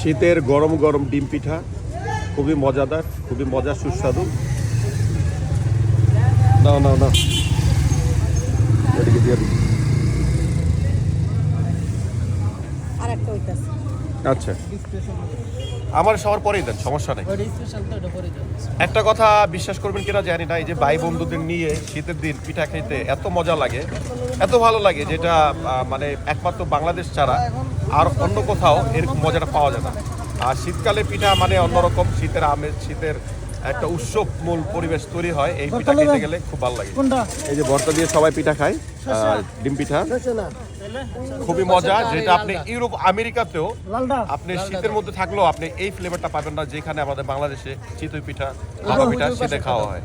শীতের গরম গরম ডিম পিঠা খুবই মজাদার, খুবই মজার, সুস্বাদু। নাও নাও নাও, এদিকে দিয়ে দিই। আচ্ছা, আমার সবার পরেই দেন, সমস্যা নেই। একটা কথা বিশ্বাস করবেন কিনা জানি না, এই যে ভাই বন্ধুদের নিয়ে শীতের দিন পিঠা খেতে এত মজা লাগে, এত ভালো লাগে, যেটা মানে একমাত্র বাংলাদেশ ছাড়া আর অন্য কোথাও এরকম মজাটা পাওয়া যায় না। আর শীতকালে পিঠা মানে অন্যরকম, শীতের আমেজ, শীতের একটা উৎসব মূল পরিবেশ তৈরি হয় এই পিঠা খেতে গেলে, খুব ভালো লাগে। এই যে ভর্তা দিয়ে সবাই পিঠা খায়, ডিম পিঠা খুবই মজা, যেটা আপনি ইউরোপ আমেরিকাতেও আপনি শীতের মধ্যে থাকলেও আপনি এই ফ্লেভারটা পাবেন না, যেখানে আমাদের বাংলাদেশে চিতই পিঠা, ভাপা পিঠা শীতে খাওয়া হয়।